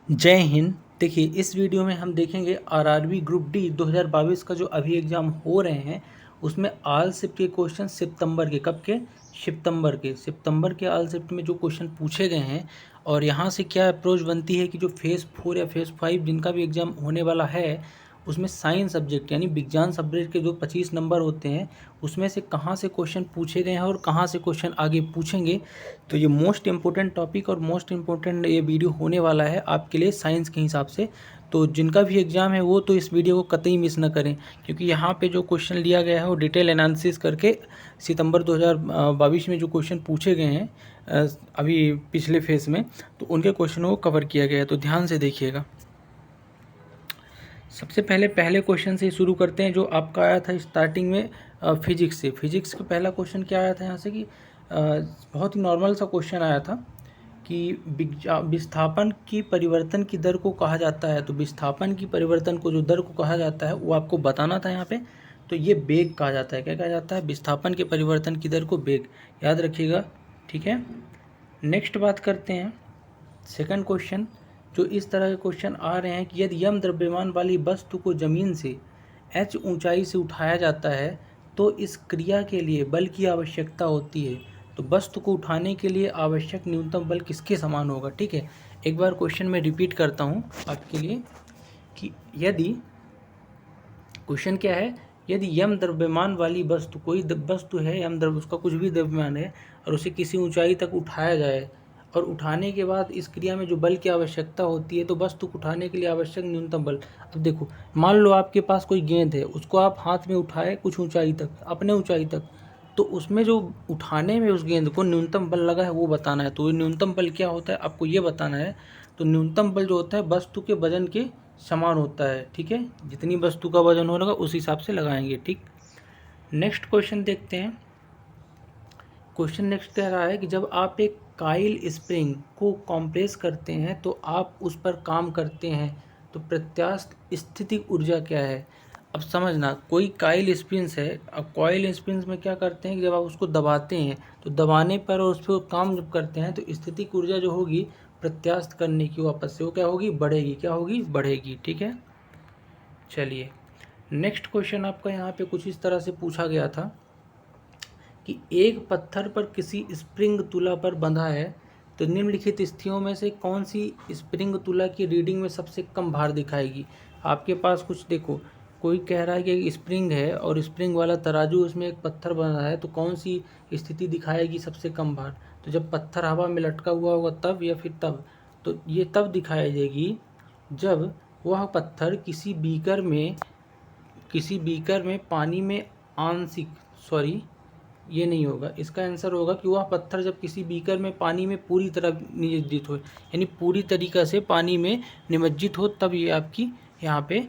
जय हिंद। देखिए, इस वीडियो में हम देखेंगे आरआरबी ग्रुप डी 2022 का जो अभी एग्ज़ाम हो रहे हैं उसमें आल शिफ्ट के क्वेश्चन सितंबर के कब के सितंबर के आल शिफ्ट में जो क्वेश्चन पूछे गए हैं और यहाँ से क्या अप्रोच बनती है कि जो फेज़ 4 या फेज़ 5 जिनका भी एग्ज़ाम होने वाला है उसमें साइंस सब्जेक्ट यानी विज्ञान सब्जेक्ट के जो 25 नंबर होते हैं उसमें से कहाँ से क्वेश्चन पूछे गए हैं और कहाँ से क्वेश्चन आगे पूछेंगे। तो ये मोस्ट इम्पोर्टेंट टॉपिक और मोस्ट इम्पोर्टेंट ये वीडियो होने वाला है आपके लिए साइंस के हिसाब से। तो जिनका भी एग्ज़ाम है वो तो इस वीडियो को कतई मिस ना करें, क्योंकि यहाँ पे जो क्वेश्चन लिया गया है वो डिटेल एनालिसिस करके सितंबर 2022 में जो क्वेश्चन पूछे गए हैं अभी पिछले फेज़ में, तो उनके क्वेश्चनों को कवर किया गया है। तो ध्यान से देखिएगा। सबसे पहले क्वेश्चन से शुरू करते हैं जो आपका आया था स्टार्टिंग में फिजिक्स से। फिजिक्स का पहला क्वेश्चन क्या आया था यहाँ से कि बहुत ही नॉर्मल सा क्वेश्चन आया था कि विस्थापन की परिवर्तन की दर को कहा जाता है। तो विस्थापन की परिवर्तन को जो दर को कहा जाता है वो आपको बताना था यहाँ पे। तो ये वेग कहा जाता है। क्या कहा जाता है? विस्थापन के परिवर्तन की दर को वेग, याद रखिएगा। ठीक है, नेक्स्ट बात करते हैं सेकंड क्वेश्चन। जो इस तरह के क्वेश्चन आ रहे हैं कि यदि यम द्रव्यमान वाली वस्तु को जमीन से h ऊंचाई से उठाया जाता है तो इस क्रिया के लिए बल की आवश्यकता होती है। तो वस्तु को उठाने के लिए आवश्यक न्यूनतम बल किसके समान होगा? ठीक है, एक बार क्वेश्चन में रिपीट करता हूँ आपके लिए कि यदि क्वेश्चन क्या है, यदि यम द्रव्यमान वाली वस्तु, कोई वस्तु है यम द्रव्य, उसका कुछ भी द्रव्यमान है और उसे किसी ऊंचाई तक उठाया जाए और उठाने के बाद इस क्रिया में जो बल की आवश्यकता होती है तो वस्तु को उठाने के लिए आवश्यक न्यूनतम बल। अब देखो, मान लो आपके पास कोई गेंद है, उसको आप हाथ में उठाए कुछ ऊंचाई तक, अपने ऊंचाई तक, तो उसमें जो उठाने में उस गेंद को न्यूनतम बल लगा है वो बताना है। तो न्यूनतम बल क्या होता है आपको ये बताना है। तो न्यूनतम बल जो होता है वस्तु के वजन के समान होता है। ठीक है, जितनी वस्तु का वजन होगा उस हिसाब से लगाएंगे। ठीक, नेक्स्ट क्वेश्चन देखते हैं। क्वेश्चन नेक्स्ट कह रहा है कि जब आप एक काइल स्प्रिंग को कॉम्प्रेस करते हैं तो आप उस पर काम करते हैं, तो प्रत्यास्थ स्थितिक ऊर्जा क्या है? अब समझना, कोई काइल स्प्रिंग्स है। अब कॉइल स्प्रिंग्स में क्या करते हैं कि जब आप उसको दबाते हैं तो दबाने पर और उस पर काम जब करते हैं तो स्थितिक ऊर्जा जो होगी प्रत्यास्थ करने की वापस से वो क्या होगी? बढ़ेगी। क्या होगी? बढ़ेगी। ठीक है, चलिए नेक्स्ट क्वेश्चन आपका यहाँ पे कुछ इस तरह से पूछा गया था कि एक पत्थर पर किसी स्प्रिंग तुला पर बंधा है, तो निम्नलिखित स्थितियों में से कौन सी स्प्रिंग तुला की रीडिंग में सबसे कम भार दिखाएगी? आपके पास कुछ देखो, कोई कह रहा है कि स्प्रिंग है और स्प्रिंग वाला तराजू, उसमें एक पत्थर बंधा है, तो कौन सी स्थिति दिखाएगी सबसे कम भार? तो जब पत्थर हवा में लटका हुआ होगा तब, या फिर तब? तो ये तब दिखाई देगी जब वह पत्थर किसी बीकर में पानी में आंशिक, सॉरी ये नहीं होगा, इसका आंसर होगा कि वह पत्थर जब किसी बीकर में पानी में पूरी तरह निमज्जित हो, यानी पूरी तरीक़ा से पानी में निमज्जित हो, तब ये आपकी यहाँ पे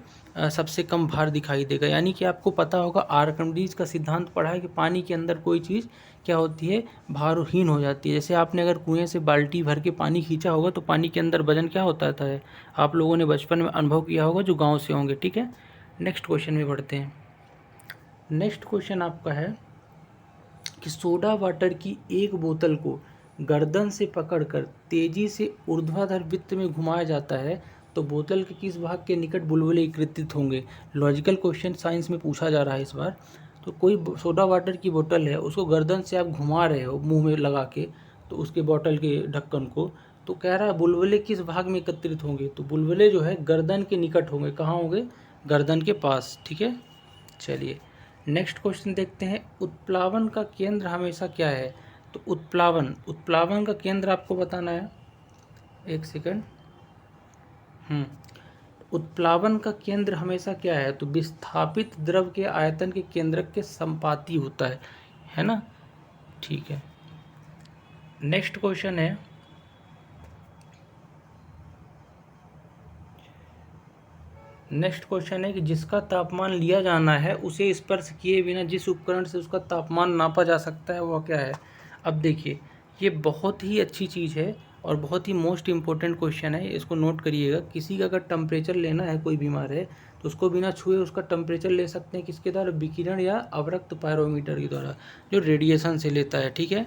सबसे कम भार दिखाई देगा। यानी कि आपको पता होगा आर्किमिडीज का सिद्धांत पढ़ा है कि पानी के अंदर कोई चीज़ क्या होती है? भारहीन हो जाती है। जैसे आपने अगर कुएं से बाल्टी भर के पानी खींचा होगा तो पानी के अंदर वजन क्या होता है? आप लोगों ने बचपन में अनुभव किया होगा जो गाँव से होंगे। ठीक है, नेक्स्ट क्वेश्चन में बढ़ते हैं। नेक्स्ट क्वेश्चन आपका है कि सोडा वाटर की एक बोतल को गर्दन से पकड़कर तेजी से ऊर्ध्वाधर वृत्त में घुमाया जाता है, तो बोतल के किस भाग के निकट बुलबुले एकत्रित होंगे? लॉजिकल क्वेश्चन साइंस में पूछा जा रहा है इस बार। तो कोई सोडा वाटर की बोतल है, उसको गर्दन से आप घुमा रहे हो मुंह में लगा के, तो उसके बोतल के ढक्कन को, तो कह रहा है बुलबुले किस भाग में एकत्रित होंगे? तो बुलबुले जो है गर्दन के निकट होंगे। कहाँ होंगे? गर्दन के पास। ठीक है, चलिए नेक्स्ट क्वेश्चन देखते हैं। उत्प्लावन का केंद्र हमेशा क्या है? तो उत्प्लावन का केंद्र आपको बताना है। एक सेकंड। उत्प्लावन का केंद्र हमेशा क्या है? तो विस्थापित द्रव के आयतन के केंद्रक के संपाती होता है ना? ठीक है, नेक्स्ट क्वेश्चन है। नेक्स्ट क्वेश्चन है कि जिसका तापमान लिया जाना है उसे स्पर्श किए बिना जिस उपकरण से उसका तापमान नापा जा सकता है वह क्या है? अब देखिए, ये बहुत ही अच्छी चीज़ है और बहुत ही मोस्ट इम्पोर्टेंट क्वेश्चन है, इसको नोट करिएगा। किसी का अगर टेम्परेचर लेना है, कोई बीमार है, तो उसको बिना छुए उसका टेम्परेचर ले सकते हैं किसके द्वारा? विकिरण या अवरक्त पायरोमीटर के द्वारा, जो रेडिएशन से लेता है। ठीक है,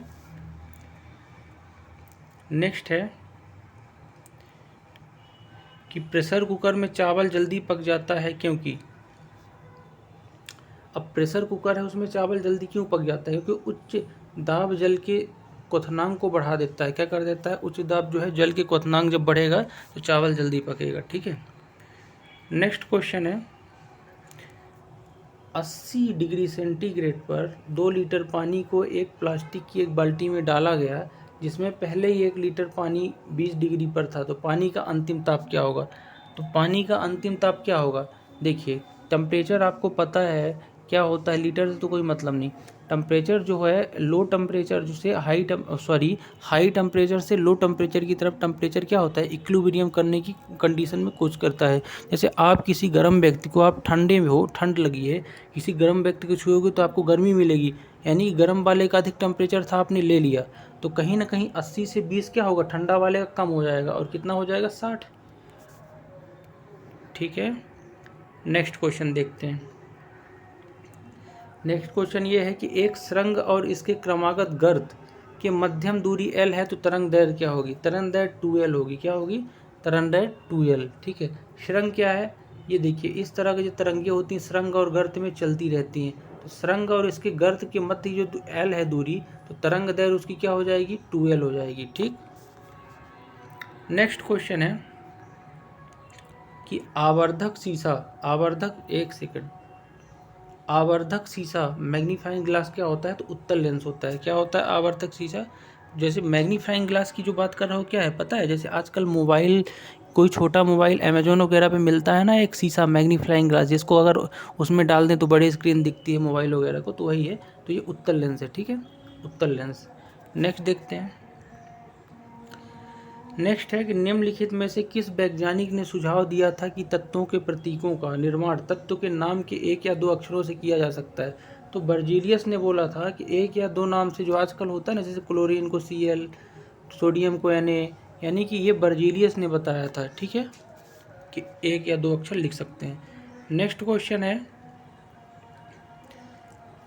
नेक्स्ट है कि प्रेशर कुकर में चावल जल्दी पक जाता है क्योंकि, अब प्रेशर कुकर है उसमें चावल जल्दी क्यों पक जाता है? क्योंकि उच्च दाब जल के क्वथनांक को बढ़ा देता है। क्या कर देता है? उच्च दाब जो है जल के क्वथनांक जब बढ़ेगा तो चावल जल्दी पकेगा। ठीक है, नेक्स्ट क्वेश्चन है 80 डिग्री सेंटीग्रेड पर 2 लीटर पानी को एक प्लास्टिक की एक बाल्टी में डाला गया जिसमें पहले ही 1 लीटर पानी 20 डिग्री पर था, तो पानी का अंतिम ताप क्या होगा? तो पानी का अंतिम ताप क्या होगा? देखिए, टेम्परेचर आपको पता है क्या होता है, लीटर से तो कोई मतलब नहीं। टेम्परेचर जो है लो टेम्परेचर से हाई टेम्परेचर से लो टेम्परेचर की तरफ टेम्परेचर क्या होता है, इक्विलिब्रियम करने की कंडीशन में कोच करता है। जैसे आप किसी गर्म व्यक्ति को, आप ठंडे में हो, ठंड लगी है, किसी गर्म व्यक्ति को छुओगे तो आपको गर्मी मिलेगी, यानी गर्म वाले का अधिक टेम्परेचर था, आपने ले लिया, तो कहीं ना कहीं 80 से 20 क्या होगा, ठंडा वाले का कम हो जाएगा, और कितना हो जाएगा, 60। ठीक है, नेक्स्ट क्वेश्चन देखते हैं। नेक्स्ट क्वेश्चन ये है कि एक सुरंग और इसके क्रमागत गर्त के मध्यम दूरी L है तो तरंग दैर्घ्य क्या होगी? तरंग दैर्घ्य 2L होगी। क्या होगी? तरंग दैर्घ्य 2L। ठीक है, सुरंग क्या है? ये देखिए, इस तरह की जो तरंगें होती हैं सुरंग और गर्त में चलती रहती हैं, तो सुरंग और इसके गर्त के मध्य जो L है दूरी, तो तरंग दैर्घ्य उसकी क्या हो जाएगी? 2L हो जाएगी। ठीक, नेक्स्ट क्वेश्चन है कि आवर्धक शीशा, एक सेकंड, आवर्धक शीशा मैग्नीफाइंग ग्लास क्या होता है? तो उत्तल लेंस होता है। क्या होता है आवर्धक शीशा? जैसे मैग्नीफाइंग ग्लास की जो बात कर रहा हूँ, क्या है पता है? जैसे आजकल मोबाइल, कोई छोटा मोबाइल अमेजोन वगैरह पे मिलता है ना, एक शीशा मैग्नीफाइंग ग्लास, जिसको अगर उसमें डाल दें तो बड़ी स्क्रीन दिखती है मोबाइल वगैरह को, तो वही है। तो ये उत्तल लेंस है। ठीक है, उत्तल लेंस। नेक्स्ट देखते हैं। नेक्स्ट है कि निम्नलिखित में से किस वैज्ञानिक ने सुझाव दिया था कि तत्वों के प्रतीकों का निर्माण तत्व के नाम के 1 या 2 अक्षरों से किया जा सकता है? तो बर्जीलियस ने बोला था कि 1 या 2 नाम से, जो आजकल होता है ना, जैसे क्लोरीन को Cl, सोडियम को Na, यानी कि ये बर्जीलियस ने बताया था। ठीक है, कि 1 या 2 अक्षर लिख सकते हैं। नेक्स्ट क्वेश्चन है,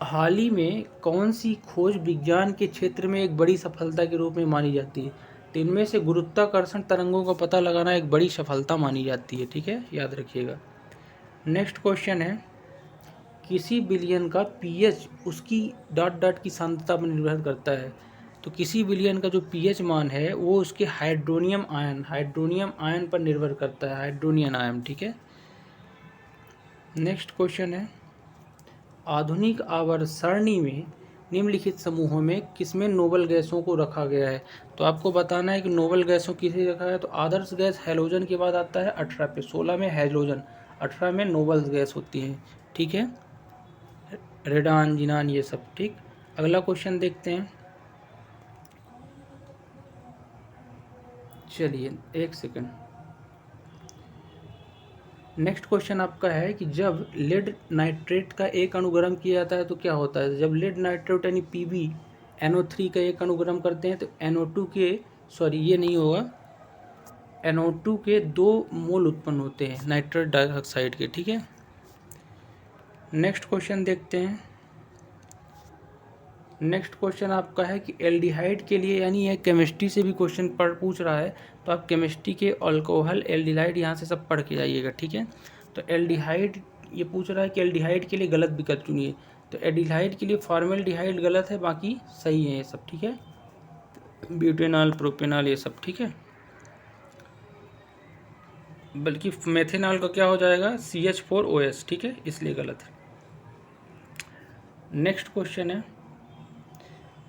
हाल ही में कौन सी खोज विज्ञान के क्षेत्र में एक बड़ी सफलता के रूप में मानी जाती है? तो इनमें से गुरुत्वाकर्षण तरंगों का पता लगाना एक बड़ी सफलता मानी जाती है। ठीक है, याद रखिएगा। नेक्स्ट क्वेश्चन है, किसी विलयन का पीएच उसकी डॉट डॉट की सांद्रता पर निर्भर करता है। तो किसी विलयन का जो पीएच मान है वो उसके हाइड्रोनियम आयन पर निर्भर करता है, हाइड्रोनियम आयन। ठीक है, नेक्स्ट क्वेश्चन है, आधुनिक आवर्त सारणी में निम्नलिखित समूहों में किसमें नोबल गैसों को रखा गया है? तो आपको बताना है कि नोबल गैसों किसे रखा है। तो आदर्श गैस हैलोजन के बाद आता है 18 पे, 16 में हैलोजन, 18 में नोबल गैस होती है। ठीक है, रेडान, जिनान, ये सब। ठीक, अगला क्वेश्चन देखते हैं। चलिए एक सेकंड। नेक्स्ट क्वेश्चन आपका है कि जब लेड नाइट्रेट का एक अणु गर्म किया जाता है तो क्या होता है? जब लेड नाइट्रेट यानी PbNO3 का एक अणु गर्म करते हैं तो NO2 के, सॉरी ये नहीं होगा, NO2 के 2 मोल उत्पन्न होते हैं नाइट्रस डाइऑक्साइड के। ठीक है, नेक्स्ट क्वेश्चन देखते हैं। नेक्स्ट क्वेश्चन आपका है कि एल्डिहाइड के लिए, यानी यह केमिस्ट्री से भी क्वेश्चन पूछ रहा है, तो आप केमिस्ट्री के अल्कोहल एल्डिहाइड यहाँ से सब पढ़ के जाइएगा। ठीक है, तो एल्डिहाइड ये पूछ रहा है कि एल्डिहाइड के लिए गलत विकल्प चुनिए। तो एल्डिहाइड के लिए फॉर्मेल्डिहाइड गलत है, बाकी सही है ये सब। ठीक है, ब्यूटेनॉल, प्रोपेनॉल, ये सब। ठीक है, बल्कि मेथेनॉल का क्या हो जाएगा, CH4OS। ठीक है, इसलिए गलत है। नेक्स्ट क्वेश्चन है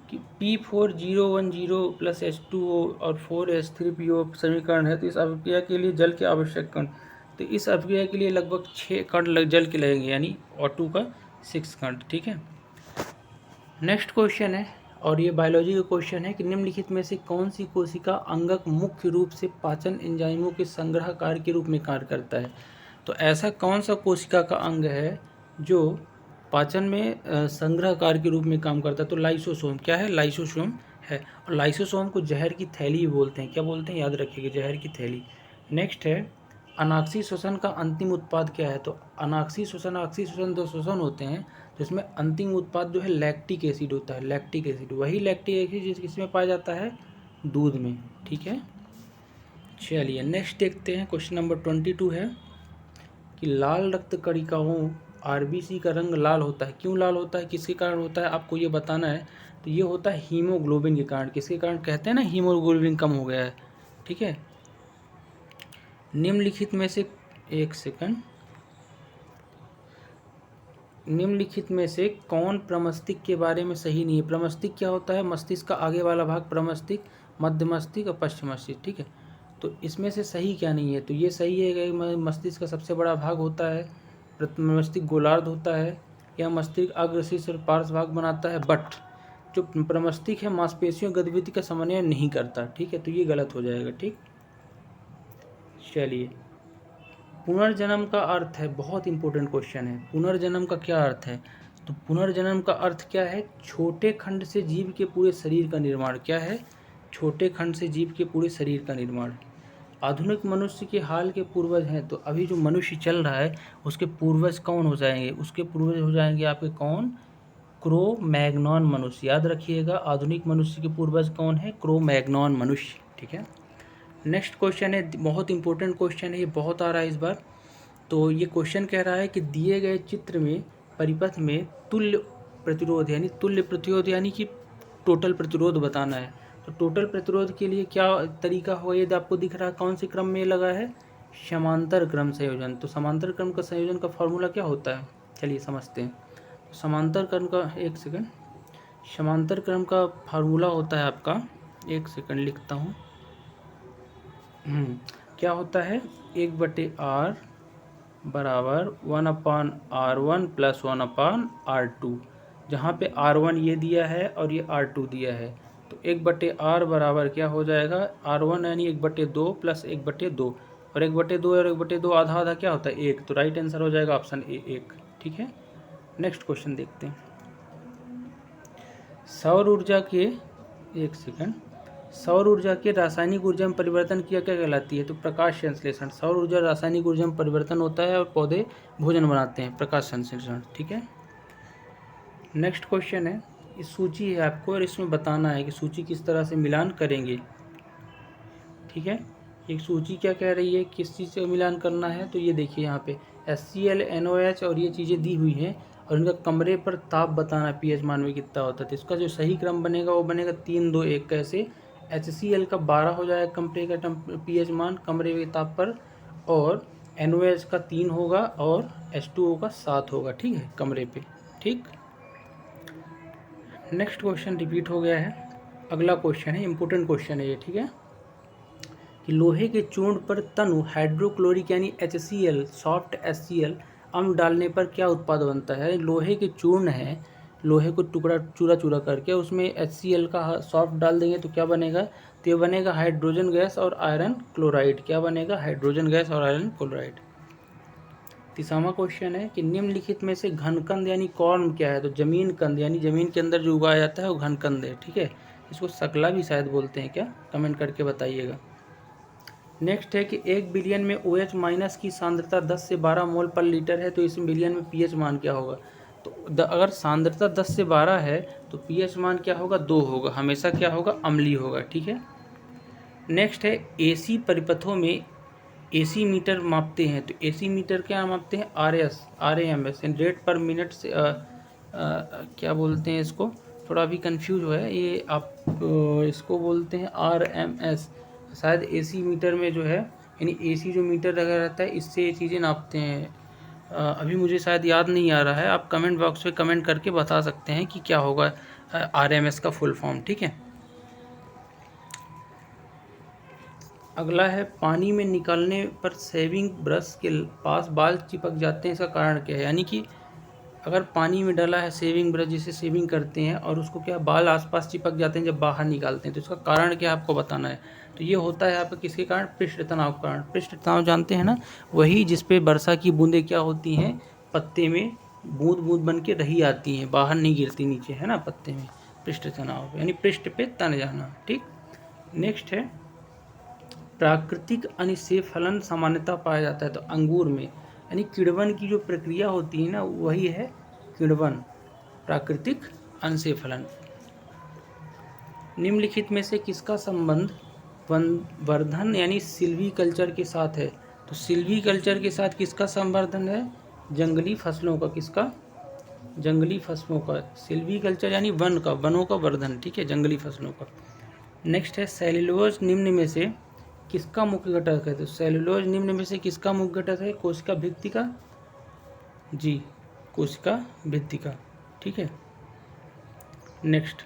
कि P4010 + H2O और 4H3PO समीकरण है, तो इस अभिक्रिया के लिए जल के आवश्यक कण, तो इस अभिक्रिया के लिए लगभग 6 कण जल के लगेंगे, यानी O2 का 6 कण। ठीक है, नेक्स्ट क्वेश्चन है, और ये बायोलॉजी का क्वेश्चन है कि निम्नलिखित में से कौन सी कोशिका अंगक मुख्य रूप से पाचन एंजाइमों के संग्रह कार्य के रूप में कार्य करता है? तो ऐसा कौन सा कोशिका का अंग है जो पाचन में संग्रह कार्य के रूप में काम करता है? तो लाइसोसोम। क्या है? लाइसोसोम है। और लाइसोसोम को जहर की थैली भी बोलते हैं। क्या बोलते हैं? याद रखिएगा, जहर की थैली। नेक्स्ट है, अनाक्सी श्वसन का अंतिम उत्पाद क्या है? तो अनाक्सी श्वसन, ऑक्सी श्वसन 2 श्वसन होते हैं, जिसमें अंतिम उत्पाद जो है लैक्टिक एसिड होता है। लैक्टिक एसिड, वही लैक्टिक एसिड जिसमें पाया जाता है दूध में। ठीक है, चलिए नेक्स्ट देखते हैं। क्वेश्चन नंबर 22 है कि लाल रक्त कणिकाओं आरबीसी का रंग लाल होता है, क्यों लाल होता है, किसके कारण होता है, आपको ये बताना है। तो ये होता है हीमोग्लोबिन के कारण। किसके कारण कहते हैं ना, हीमोग्लोबिन कम हो गया है। ठीक है, निम्नलिखित में से एक सेकंड, निम्नलिखित में से कौन प्रमस्तिष्क के बारे में सही नहीं है। प्रमस्तिष्क क्या होता है, मस्तिष्क का आगे वाला भाग प्रमस्तिष्क, मध्य मस्तिष्क और पश्चिम मस्तिष्क। ठीक है, तो इसमें से सही क्या नहीं है। तो ये सही है कि मस्तिष्क का सबसे बड़ा भाग होता है, मस्तिष्क गोलार्ध होता है, या मस्तिष्क अग्रशीर्ष और पार्श्व भाग बनाता है, बट जो प्रमस्तिष्क है मांसपेशियों गतिविधि का समन्वय नहीं करता। ठीक है, तो ये गलत हो जाएगा। ठीक, चलिए पुनर्जन्म का अर्थ है, बहुत इंपॉर्टेंट क्वेश्चन है। पुनर्जन्म का क्या अर्थ है, तो पुनर्जन्म का अर्थ क्या है, छोटे खंड से जीव के पूरे शरीर का निर्माण। क्या है, छोटे खंड से जीव के पूरे शरीर का निर्माण। आधुनिक मनुष्य के हाल के पूर्वज हैं, तो अभी जो मनुष्य चल रहा है उसके पूर्वज कौन हो जाएंगे, उसके पूर्वज हो जाएंगे आपके कौन, क्रो मैग्नॉन मनुष्य। याद रखिएगा, आधुनिक मनुष्य के पूर्वज कौन है, क्रो मैग्नॉन मनुष्य। ठीक है, नेक्स्ट क्वेश्चन है, बहुत इंपॉर्टेंट क्वेश्चन है, ये बहुत आ रहा है इस बार। तो ये क्वेश्चन कह रहा है कि दिए गए चित्र में परिपथ में तुल्य प्रतिरोध यानी कि टोटल प्रतिरोध बताना है। तो टोटल प्रतिरोध के लिए क्या तरीका होगा, यदि आपको दिख रहा है कौन से क्रम में लगा है, समांतर क्रम संयोजन। तो समांतर क्रम का संयोजन का फॉर्मूला क्या होता है, चलिए समझते हैं। समांतर क्रम का, एक सेकंड, समांतर क्रम का फार्मूला होता है आपका, एक सेकंड लिखता हूँ। क्या होता है, 1/r बराबर 1/r1 + 1/r2। जहाँ पे r1 ये दिया है और ये r2 दिया है, तो 1/r बराबर क्या हो जाएगा, r1 यानी 1/2 + 1/2, और 1/2 और 1/2 आधा आधा क्या होता है, 1। तो राइट आंसर हो जाएगा ऑप्शन ए 1। ठीक है, नेक्स्ट क्वेश्चन देखते हैं। सौर ऊर्जा के, एक सेकंड, सौर ऊर्जा के रासायनिक ऊर्जा में परिवर्तन किया क्या कहलाती है, तो प्रकाश संश्लेषण। सौर ऊर्जा रासायनिक ऊर्जा में परिवर्तन होता है और पौधे भोजन बनाते हैं, प्रकाश संश्लेषण। ठीक है, नेक्स्ट क्वेश्चन है, इस सूची है आपको और इसमें बताना है कि सूची किस तरह से मिलान करेंगे। ठीक है, एक सूची क्या कह रही है, किस चीज़ से मिलान करना है, तो ये देखिए यहाँ पे HCl NOH और ये चीज़ें दी हुई हैं, और इनका कमरे पर ताप बताना pH मान में कितना होता है। तो इसका जो सही क्रम बनेगा वो बनेगा 3 2 1। कैसे, HCl का 12 हो जाएगा कमरे का pH मान कमरे के ताप पर, और NOH का 3 होगा और H2O का 7 होगा। ठीक है, कमरे पे। ठीक, नेक्स्ट क्वेश्चन रिपीट हो गया है, अगला क्वेश्चन है, इंपॉर्टेंट क्वेश्चन है ये। ठीक है, कि लोहे के चूर्ण पर तनु हाइड्रोक्लोरिक यानी HCl सॉफ्ट HCl अम्ल डालने पर क्या उत्पाद बनता है। लोहे के चूर्ण है, लोहे को टुकड़ा चूरा चूरा करके उसमें HCl का सॉफ्ट डाल देंगे तो क्या बनेगा, तो ये बनेगा हाइड्रोजन गैस और आयरन क्लोराइड। क्या बनेगा, हाइड्रोजन गैस और आयरन क्लोराइड। तीसरा क्वेश्चन है कि निम्नलिखित में से घनकंद यानी कॉर्म क्या है, तो जमीन कंद यानी जमीन के अंदर जो उगाया जाता है वो घनकंद है। ठीक है, इसको सकला भी शायद बोलते हैं क्या, कमेंट करके बताइएगा। नेक्स्ट है कि 1 बिलियन में OH माइनस की सांद्रता 10 से 12 मोल पर लीटर है, तो इस बिलियन में pH मान क्या होगा। तो अगर सांद्रता 10 से 12 है तो pH मान क्या होगा, 2 होगा, हमेशा क्या होगा, अम्लीय होगा। ठीक है, नेक्स्ट है AC परिपथों में AC मीटर मापते हैं, तो AC मीटर क्या मापते हैं, RAMS रेट पर मिनट से क्या बोलते हैं इसको, थोड़ा भी कंफ्यूज हुआ है ये, आप इसको बोलते हैं RMS शायद। AC मीटर में जो है, यानी AC जो मीटर लगा रहता है इससे ये चीज़ें नापते हैं। अभी मुझे शायद याद नहीं आ रहा है, आप कमेंट बॉक्स में कमेंट करके बता सकते हैं कि क्या होगा RMS का फुल फॉर्म। ठीक है, अगला है, पानी में निकालने पर शेविंग ब्रश के पास बाल चिपक जाते हैं, इसका कारण क्या है। यानी कि अगर पानी में डाला है शेविंग ब्रश जिसे शेविंग करते हैं और उसको क्या बाल आसपास चिपक जाते हैं जब बाहर निकालते हैं, तो इसका कारण क्या आपको बताना है। तो ये होता है आपका किसके कारण, पृष्ठ तनाव के कारण। पृष्ठ तनाव जानते हैं ना, वही जिसपे वर्षा की बूंदें क्या होती हैं, पत्ते में बूंद बूंद बन के रही आती हैं, बाहर नहीं गिरती नीचे, है ना, पत्ते में। पृष्ठ तनाव यानी पृष्ठ पे तन जाना। ठीक, नेक्स्ट है, प्राकृतिक अनिषेफलन सामान्यतः पाया जाता है, तो अंगूर में, यानी किण्वन की जो प्रक्रिया होती है ना वही है किण्वन, प्राकृतिक अनिषेफलन। निम्नलिखित में से किसका संबंध वर्धन यानी सिल्वी कल्चर के साथ है। तो सिल्वी कल्चर के साथ किसका संवर्धन है? जंगली फसलों का। किसका? जंगली फसलों का। सिल्वी कल्चर यानी वनों का वर्धन, ठीक है, जंगली फसलों का। नेक्स्ट है सेल्यूलोज निम्न में से किसका मुख्य घटक है? तो सेल्यूलोज निम्न में से किसका मुख्य घटक है? कोशिका भित्ति का। जी, कोशिका भित्ति का, ठीक है। नेक्स्ट,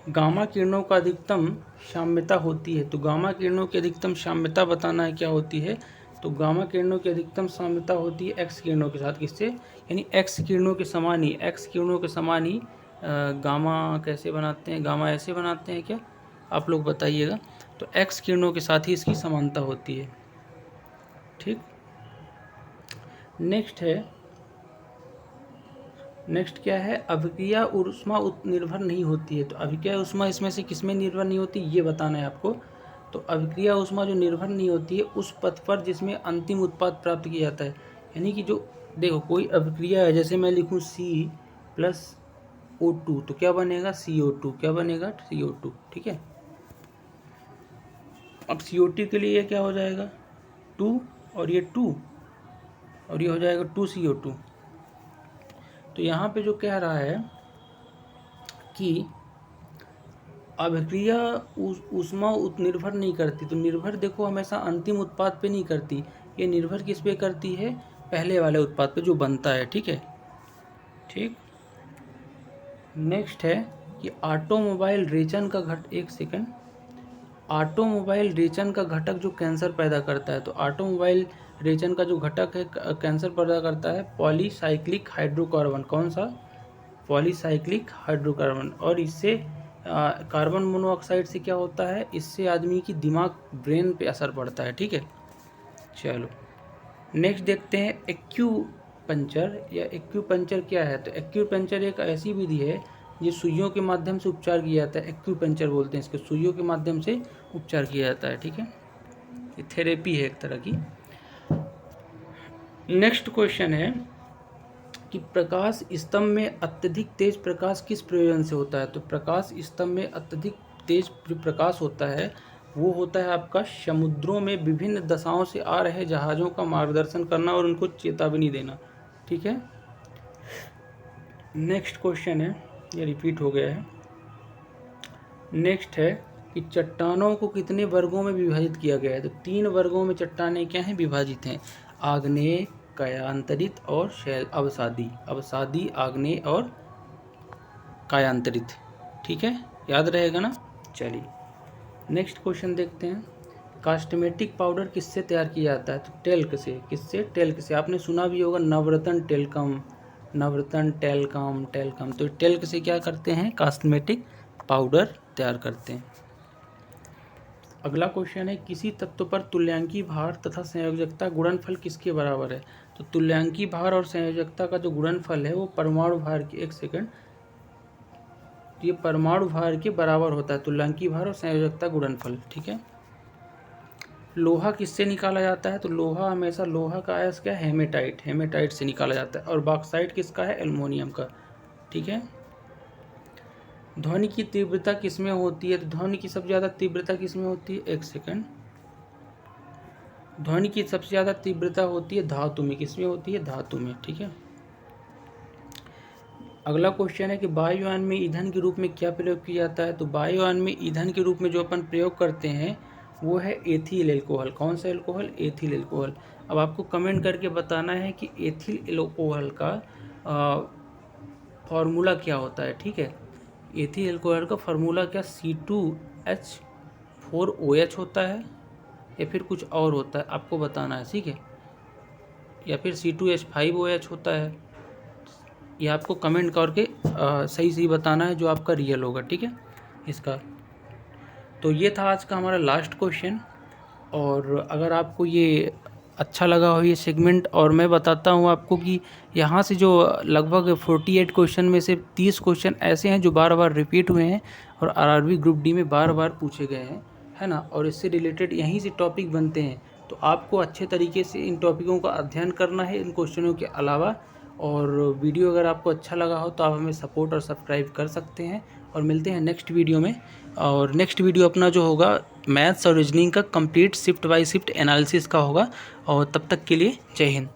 गामा किरणों का अधिकतम साम्यता होती है। तो गामा किरणों की अधिकतम साम्यता बताना है, क्या होती है? तो गामा किरणों की अधिकतम साम्यता होती है एक्स किरणों के साथ। किससे? यानी एक्स किरणों के समान ही गामा कैसे बनाते हैं? गामा ऐसे बनाते हैं क्या? आप लोग बताइएगा। तो एक्स किरणों के साथ ही इसकी समानता होती है, ठीक। नेक्स्ट क्या है? अभिक्रिया ऊष्मा निर्भर नहीं होती है। तो अभिक्रिया ऊष्मा इसमें से किसमें निर्भर नहीं होती, ये बताना है आपको। तो अभिक्रिया ऊष्मा जो निर्भर नहीं होती है उस पथ पर जिसमें अंतिम उत्पाद प्राप्त किया जाता है। यानी कि जो देखो कोई अभिक्रिया है, जैसे मैं लिखूँ C+O2 तो क्या बनेगा? CO2। क्या बनेगा? CO2, ठीक है। अब CO2 के लिए क्या हो जाएगा? 2 और ये 2 और ये हो जाएगा 2CO2। तो यहाँ पे जो कह रहा है कि अभिक्रिया ऊष्मा निर्भर नहीं करती। तो निर्भर देखो हमेशा अंतिम उत्पाद पे नहीं करती, ये निर्भर किस पे करती है? पहले वाले उत्पाद पे जो बनता है, ठीक है, ठीक। नेक्स्ट है कि ऑटोमोबाइल रेचन का ऑटोमोबाइल रेचन का घटक जो कैंसर पैदा करता है। तो ऑटोमोबाइल रेचन का जो घटक है कैंसर पैदा करता है पॉलीसाइक्लिक हाइड्रोकार्बन। कौन सा? Polycyclic hydrocarbon. और इससे कार्बन मोनोऑक्साइड से क्या होता है? इससे आदमी की दिमाग ब्रेन पे असर पड़ता है, ठीक है। चलो नेक्स्ट देखते हैं एक्यूपंक्चर। या एक्यूपंक्चर क्या है? तो एक्यूपंक्चर एक ऐसी विधि है जो सुइयों के माध्यम से उपचार किया जाता है। एक्यूपंक्चर बोलते हैं इसको, सुइयों के माध्यम से उपचार किया जाता है, ठीक है। ये थेरेपी है एक तरह की। नेक्स्ट क्वेश्चन है कि प्रकाश स्तंभ में अत्यधिक तेज प्रकाश किस प्रयोजन से होता है? तो प्रकाश स्तंभ में अत्यधिक तेज जो प्रकाश होता है वो होता है आपका समुद्रों में विभिन्न दशाओं से आ रहे जहाज़ों का मार्गदर्शन करना और उनको चेतावनी देना, ठीक है। नेक्स्ट क्वेश्चन है, ये रिपीट हो गया है। नेक्स्ट है कि चट्टानों को कितने वर्गों में विभाजित किया गया है? तो 3 वर्गों में चट्टानें क्या हैं? विभाजित हैं। आग्नेय, कायांतरित और अवसादी, आग्नेय और कायांतरित, ठीक है, याद रहेगा ना। चलिए नेक्स्ट क्वेश्चन देखते हैं। कास्मेटिक पाउडर किससे तैयार किया जाता है? तो टेल्क से। किससे? टेल्क से। आपने सुना भी होगा नवरत्न टेल्कम। तो टेल्क से क्या करते हैं? कास्मेटिक पाउडर तैयार करते हैं। अगला क्वेश्चन है किसी तत्व पर तुल्यांकी भार तथा संयोजकता गुणनफल किसके बराबर है? तो तुल्यांकी भार और संयोजकता का जो गुणनफल है वो परमाणु भार के, एक सेकंड, ये परमाणु भार के बराबर होता है, तुल्यांकी भार और संयोजकता गुणनफल, ठीक है। लोहा किससे निकाला जाता है? तो लोहा हमेशा, लोहा का अयस्क क्या? हेमेटाइट से निकाला जाता है। और बॉक्साइट किसका है? एल्युमिनियम का, ठीक है। ध्वनि की तीव्रता किसमें होती है? तो ध्वनि की सबसे ज़्यादा तीव्रता किसमें होती है? एक सेकंड, ध्वनि की सबसे ज़्यादा तीव्रता होती है धातु में। किसमें होती है? धातु में, ठीक है। अगला क्वेश्चन है कि वायुयान में ईंधन के रूप में क्या प्रयोग किया जाता है? तो वायुयान में ईंधन के रूप में जो अपन प्रयोग करते हैं वो है एथिल एल्कोहल। कौन सा एल्कोहल? Ethyl alcohol. अब आपको कमेंट करके बताना है कि एथिल एल्कोहल का फॉर्मूला क्या होता है, ठीक है। एथिल एल्कोहल का फार्मूला क्या? C2H4OH होता है या फिर कुछ और होता है, आपको बताना है, ठीक है। या फिर C2H5OH होता है, ये आपको कमेंट करके सही बताना है जो आपका रियल होगा, ठीक है इसका। तो ये था आज का हमारा लास्ट क्वेश्चन। और अगर आपको ये अच्छा लगा हो ये सेगमेंट, और मैं बताता हूँ आपको कि यहाँ से जो लगभग 48 क्वेश्चन में से 30 क्वेश्चन ऐसे हैं जो बार बार रिपीट हुए हैं और आरआरबी ग्रुप डी में बार बार पूछे गए हैं, है ना। और इससे रिलेटेड यहीं से टॉपिक बनते हैं। तो आपको अच्छे तरीके से इन टॉपिकों का अध्ययन करना है इन क्वेश्चनों के अलावा। और वीडियो अगर आपको अच्छा लगा हो तो आप हमें सपोर्ट और सब्सक्राइब कर सकते हैं। और मिलते हैं नेक्स्ट वीडियो में। और नेक्स्ट वीडियो अपना जो होगा मैथ्स और रीजनिंग का complete shift by shift analysis का होगा। और तब तक के लिए जय हिंद।